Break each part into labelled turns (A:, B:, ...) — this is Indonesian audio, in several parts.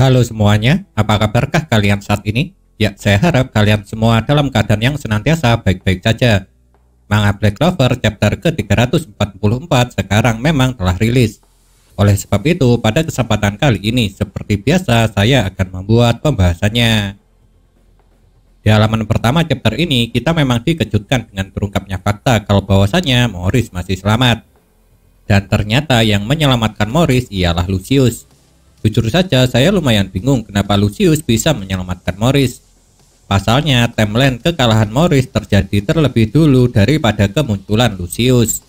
A: Halo semuanya, apa kabarkah kalian saat ini? Ya, saya harap kalian semua dalam keadaan yang senantiasa baik-baik saja. Manga Black Clover chapter ke-344 sekarang memang telah rilis. Oleh sebab itu, pada kesempatan kali ini, seperti biasa, saya akan membuat pembahasannya. Di halaman pertama chapter ini, kita memang dikejutkan dengan terungkapnya fakta kalau bahwasanya Morris masih selamat. Dan ternyata yang menyelamatkan Morris ialah Lucius. Jujur saja, saya lumayan bingung kenapa Lucius bisa menyelamatkan Morris. Pasalnya, timeline kekalahan Morris terjadi terlebih dulu daripada kemunculan Lucius.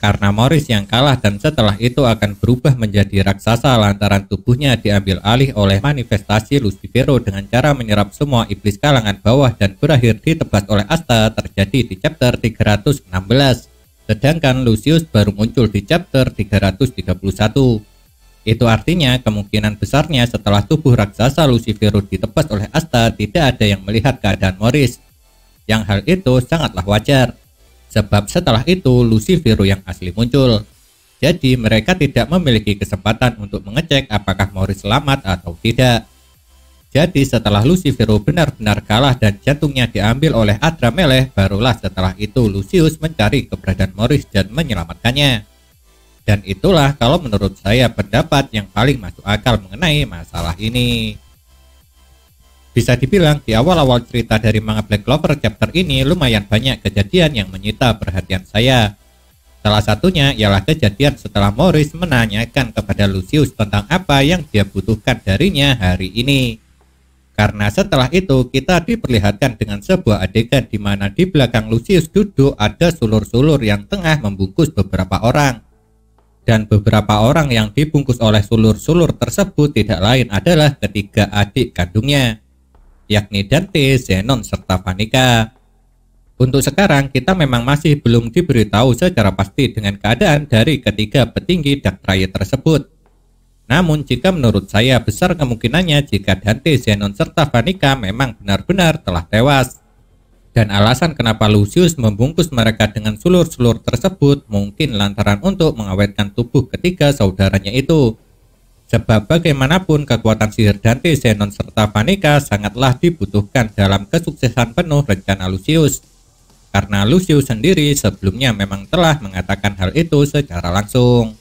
A: Karena Morris yang kalah dan setelah itu akan berubah menjadi raksasa lantaran tubuhnya diambil alih oleh manifestasi Lucifero dengan cara menyerap semua iblis kalangan bawah dan berakhir ditebas oleh Asta terjadi di chapter 316. Sedangkan Lucius baru muncul di chapter 331. Itu artinya kemungkinan besarnya setelah tubuh raksasa Lucifero ditebas oleh Asta tidak ada yang melihat keadaan Morris. Yang hal itu sangatlah wajar. Sebab setelah itu Lucifero yang asli muncul. Jadi mereka tidak memiliki kesempatan untuk mengecek apakah Morris selamat atau tidak. Jadi setelah Lucifero benar-benar kalah dan jantungnya diambil oleh Adramelech, barulah setelah itu Lucius mencari keberadaan Morris dan menyelamatkannya. Dan itulah kalau menurut saya pendapat yang paling masuk akal mengenai masalah ini. Bisa dibilang di awal-awal cerita dari manga Black Clover chapter ini lumayan banyak kejadian yang menyita perhatian saya. Salah satunya ialah kejadian setelah Morris menanyakan kepada Lucius tentang apa yang dia butuhkan darinya hari ini. Karena setelah itu kita diperlihatkan dengan sebuah adegan di mana di belakang Lucius duduk ada sulur-sulur yang tengah membungkus beberapa orang. Dan beberapa orang yang dibungkus oleh sulur-sulur tersebut tidak lain adalah ketiga adik kandungnya, yakni Dante, Zenon, serta Vanica. Untuk sekarang kita memang masih belum diberitahu secara pasti dengan keadaan dari ketiga petinggi Dark Triad tersebut. Namun jika menurut saya besar kemungkinannya jika Dante, Zenon, serta Vanica memang benar-benar telah tewas. Dan alasan kenapa Lucius membungkus mereka dengan sulur-sulur tersebut mungkin lantaran untuk mengawetkan tubuh ketiga saudaranya itu. Sebab bagaimanapun kekuatan sihir Dante, Zenon, serta Vanica sangatlah dibutuhkan dalam kesuksesan penuh rencana Lucius. Karena Lucius sendiri sebelumnya memang telah mengatakan hal itu secara langsung.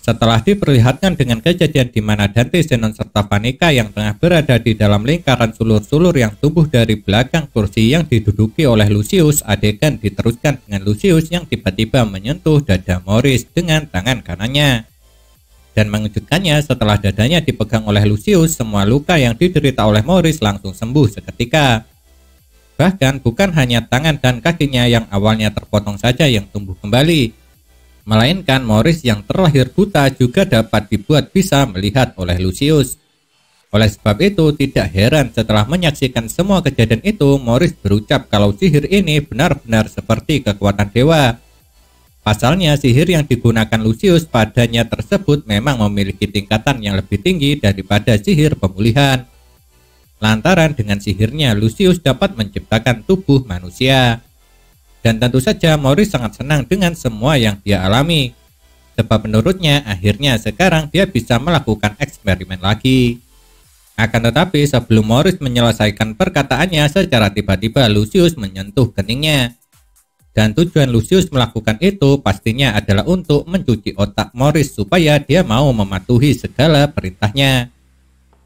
A: Setelah diperlihatkan dengan kejadian di mana Dante, Zenon, serta Vanica yang tengah berada di dalam lingkaran sulur-sulur yang tumbuh dari belakang kursi yang diduduki oleh Lucius, adegan diteruskan dengan Lucius yang tiba-tiba menyentuh dada Morris dengan tangan kanannya. Dan mengejutkannya setelah dadanya dipegang oleh Lucius, semua luka yang diderita oleh Morris langsung sembuh seketika. Bahkan bukan hanya tangan dan kakinya yang awalnya terpotong saja yang tumbuh kembali, melainkan Morris yang terlahir buta juga dapat dibuat bisa melihat oleh Lucius. Oleh sebab itu tidak heran setelah menyaksikan semua kejadian itu, Morris berucap kalau sihir ini benar-benar seperti kekuatan dewa. Pasalnya sihir yang digunakan Lucius padanya tersebut memang memiliki tingkatan yang lebih tinggi daripada sihir pemulihan. Lantaran dengan sihirnya Lucius dapat menciptakan tubuh manusia. Dan tentu saja Morris sangat senang dengan semua yang dia alami. Sebab menurutnya akhirnya sekarang dia bisa melakukan eksperimen lagi. Akan tetapi sebelum Morris menyelesaikan perkataannya secara tiba-tiba Lucius menyentuh keningnya. Dan tujuan Lucius melakukan itu pastinya adalah untuk mencuci otak Morris supaya dia mau mematuhi segala perintahnya.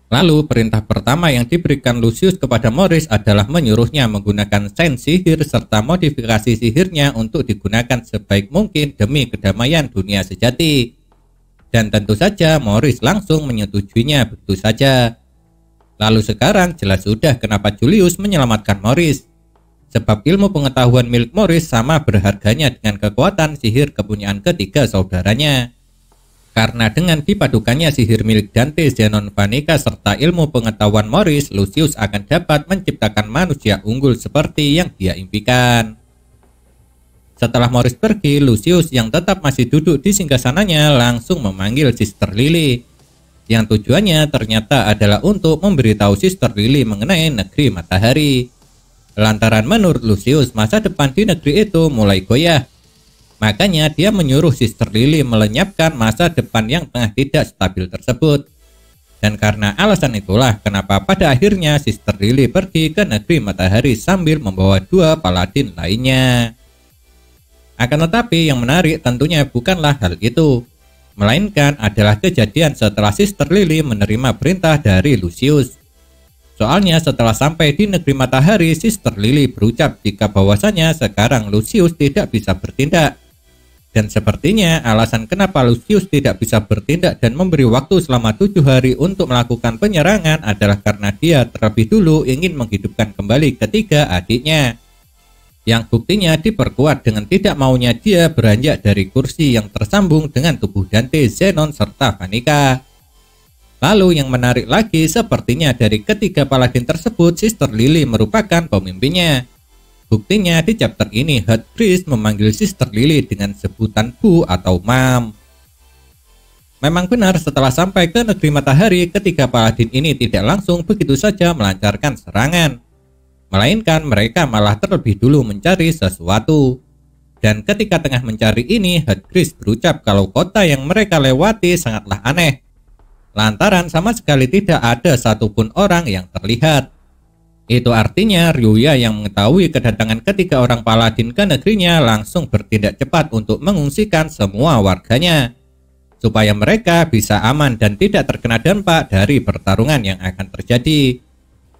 A: Lalu perintah pertama yang diberikan Lucius kepada Morris adalah menyuruhnya menggunakan sains sihir serta modifikasi sihirnya untuk digunakan sebaik mungkin demi kedamaian dunia sejati. Dan tentu saja Morris langsung menyetujuinya begitu saja. Lalu sekarang jelas sudah kenapa Julius menyelamatkan Morris. Sebab ilmu pengetahuan milik Morris sama berharganya dengan kekuatan sihir kepunyaan ketiga saudaranya. Karena dengan dipadukannya sihir milik Dante, Zenon, Vanica, serta ilmu pengetahuan Morris, Lucius akan dapat menciptakan manusia unggul seperti yang dia impikan. Setelah Morris pergi, Lucius yang tetap masih duduk di singgasananya langsung memanggil Sister Lily. Yang tujuannya ternyata adalah untuk memberitahu Sister Lily mengenai negeri matahari. Lantaran menurut Lucius masa depan di negeri itu mulai goyah. Makanya dia menyuruh Sister Lily melenyapkan masa depan yang tengah tidak stabil tersebut. Dan karena alasan itulah kenapa pada akhirnya Sister Lily pergi ke negeri matahari sambil membawa 2 paladin lainnya. Akan tetapi yang menarik tentunya bukanlah hal itu, melainkan adalah kejadian setelah Sister Lily menerima perintah dari Lucius. Soalnya setelah sampai di negeri matahari, Sister Lily berucap jika bahwasanya sekarang Lucius tidak bisa bertindak. Dan sepertinya alasan kenapa Lucius tidak bisa bertindak dan memberi waktu selama 7 hari untuk melakukan penyerangan adalah karena dia terlebih dulu ingin menghidupkan kembali ketiga adiknya. Yang buktinya diperkuat dengan tidak maunya dia beranjak dari kursi yang tersambung dengan tubuh Dante, Zenon, serta Vanica. Lalu yang menarik lagi, sepertinya dari ketiga paladin tersebut Sister Lily merupakan pemimpinnya. Buktinya di chapter ini Head Priest memanggil Sister Lily dengan sebutan Bu atau Mam. Memang benar setelah sampai ke negeri matahari, ketiga paladin ini tidak langsung begitu saja melancarkan serangan, melainkan mereka malah terlebih dulu mencari sesuatu. Dan ketika tengah mencari ini, Head Priest berucap kalau kota yang mereka lewati sangatlah aneh, lantaran sama sekali tidak ada satupun orang yang terlihat. Itu artinya Ryuya yang mengetahui kedatangan ketiga orang paladin ke negerinya langsung bertindak cepat untuk mengungsikan semua warganya, supaya mereka bisa aman dan tidak terkena dampak dari pertarungan yang akan terjadi.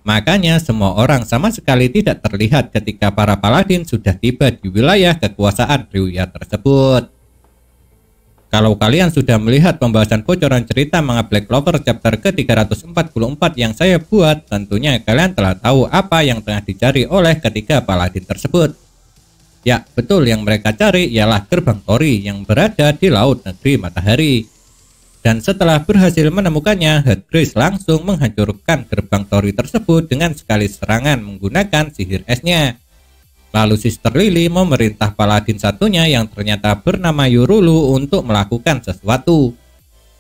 A: Makanya semua orang sama sekali tidak terlihat ketika para paladin sudah tiba di wilayah kekuasaan Ryuya tersebut. Kalau kalian sudah melihat pembahasan bocoran cerita manga Black Clover chapter ke-344 yang saya buat, tentunya kalian telah tahu apa yang tengah dicari oleh ketiga paladin tersebut. Ya, betul, yang mereka cari ialah gerbang Tori yang berada di Laut Negeri Matahari. Dan setelah berhasil menemukannya, Head Priest langsung menghancurkan gerbang Tori tersebut dengan sekali serangan menggunakan sihir esnya. Lalu Sister Lily memerintah paladin satunya yang ternyata bernama Yurulu untuk melakukan sesuatu.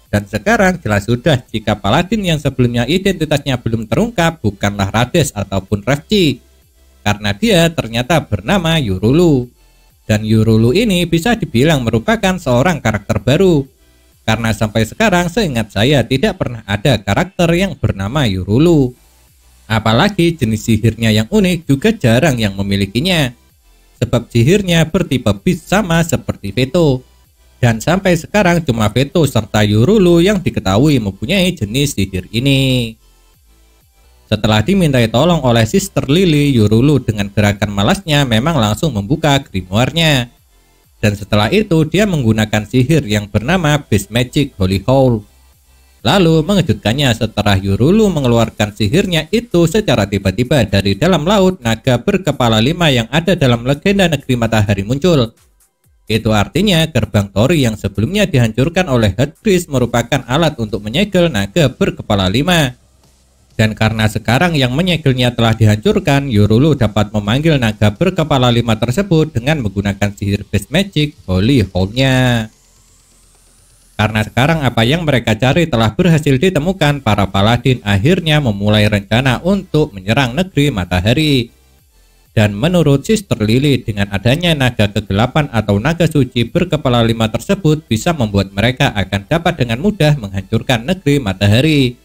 A: Dan sekarang jelas sudah jika paladin yang sebelumnya identitasnya belum terungkap bukanlah Rades ataupun Refci, karena dia ternyata bernama Yurulu. Dan Yurulu ini bisa dibilang merupakan seorang karakter baru, karena sampai sekarang seingat saya tidak pernah ada karakter yang bernama Yurulu. Apalagi jenis sihirnya yang unik juga jarang yang memilikinya, sebab sihirnya bertipe beast sama seperti Veto. Dan sampai sekarang cuma Veto serta Yurulu yang diketahui mempunyai jenis sihir ini. Setelah dimintai tolong oleh Sister Lily, Yurulu dengan gerakan malasnya memang langsung membuka grimoire-nya. Dan setelah itu dia menggunakan sihir yang bernama Beast Magic Holy Hole. Lalu mengejutkannya setelah Yurulu mengeluarkan sihirnya itu secara tiba-tiba dari dalam laut, naga berkepala 5 yang ada dalam legenda negeri matahari muncul. Itu artinya gerbang Tori yang sebelumnya dihancurkan oleh Head Priest merupakan alat untuk menyegel naga berkepala 5. Dan karena sekarang yang menyegelnya telah dihancurkan, Yurulu dapat memanggil naga berkepala 5 tersebut dengan menggunakan sihir Beast Magic Holy Hole-nya. Karena sekarang apa yang mereka cari telah berhasil ditemukan, para paladin akhirnya memulai rencana untuk menyerang negeri matahari. Dan menurut Sister Lily, dengan adanya naga kegelapan atau naga suci berkepala 5 tersebut bisa membuat mereka akan dapat dengan mudah menghancurkan negeri matahari.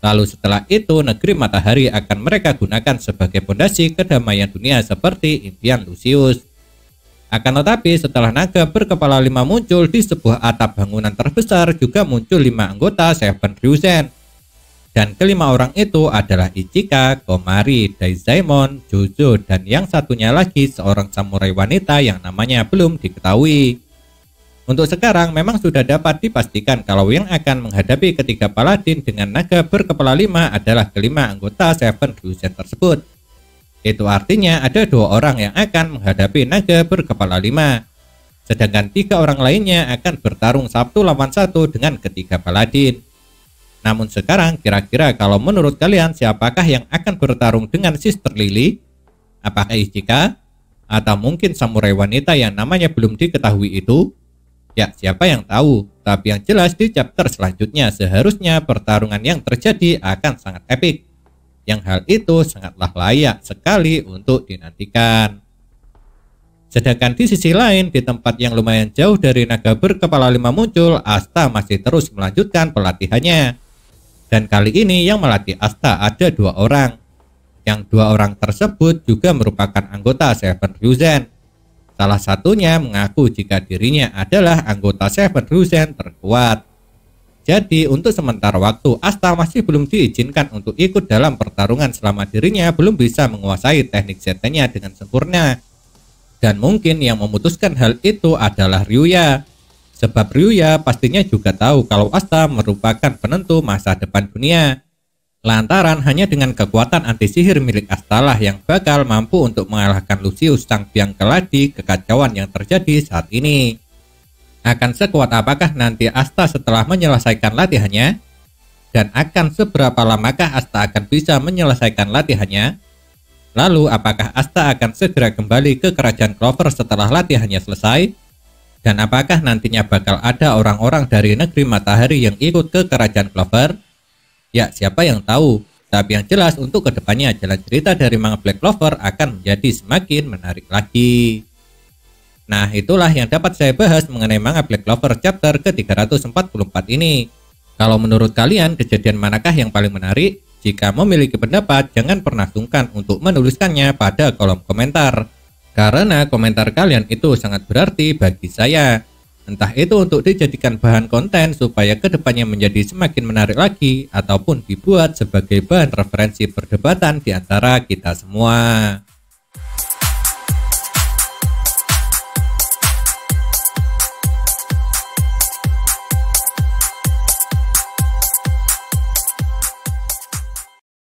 A: Lalu setelah itu negeri matahari akan mereka gunakan sebagai fondasi kedamaian dunia seperti impian Lucius. Akan tetapi setelah naga berkepala 5 muncul di sebuah atap bangunan terbesar juga muncul 5 anggota Seven Ryuzen. Dan kelima orang itu adalah Ichika, Komari, Daizaemon, Jojo, dan yang satunya lagi seorang samurai wanita yang namanya belum diketahui. Untuk sekarang memang sudah dapat dipastikan kalau yang akan menghadapi ketiga paladin dengan naga berkepala 5 adalah kelima anggota Seven Ryuzen tersebut. Itu artinya ada 2 orang yang akan menghadapi naga berkepala 5, sedangkan 3 orang lainnya akan bertarung 1 lawan 1 dengan ketiga paladin. Namun sekarang kira-kira kalau menurut kalian siapakah yang akan bertarung dengan Sister Lily? Apakah Ichika? Atau mungkin samurai wanita yang namanya belum diketahui itu? Ya, siapa yang tahu, tapi yang jelas di chapter selanjutnya seharusnya pertarungan yang terjadi akan sangat epik, yang hal itu sangatlah layak sekali untuk dinantikan. Sedangkan di sisi lain, di tempat yang lumayan jauh dari naga berkepala 5 muncul, Asta masih terus melanjutkan pelatihannya. Dan kali ini yang melatih Asta ada 2 orang. Yang 2 orang tersebut juga merupakan anggota Seven Ryuzen. Salah satunya mengaku jika dirinya adalah anggota Seven Ryuzen terkuat. Jadi untuk sementara waktu Asta masih belum diizinkan untuk ikut dalam pertarungan selama dirinya belum bisa menguasai teknik ZT-nya dengan sempurna. Dan mungkin yang memutuskan hal itu adalah Ryuya. Sebab Ryuya pastinya juga tahu kalau Asta merupakan penentu masa depan dunia. Lantaran hanya dengan kekuatan anti sihir milik Asta lah yang bakal mampu untuk mengalahkan Lucius sang biang keladi kekacauan yang terjadi saat ini. Akan sekuat apakah nanti Asta setelah menyelesaikan latihannya? Dan akan seberapa lamakah Asta akan bisa menyelesaikan latihannya? Lalu apakah Asta akan segera kembali ke kerajaan Clover setelah latihannya selesai? Dan apakah nantinya bakal ada orang-orang dari negeri matahari yang ikut ke kerajaan Clover? Ya, siapa yang tahu. Tapi yang jelas untuk kedepannya jalan cerita dari manga Black Clover akan menjadi semakin menarik lagi. Nah, itulah yang dapat saya bahas mengenai manga Black Clover chapter ke-344 ini. Kalau menurut kalian kejadian manakah yang paling menarik? Jika memiliki pendapat, jangan pernah sungkan untuk menuliskannya pada kolom komentar. Karena komentar kalian itu sangat berarti bagi saya. Entah itu untuk dijadikan bahan konten supaya kedepannya menjadi semakin menarik lagi, ataupun dibuat sebagai bahan referensi perdebatan di antara kita semua.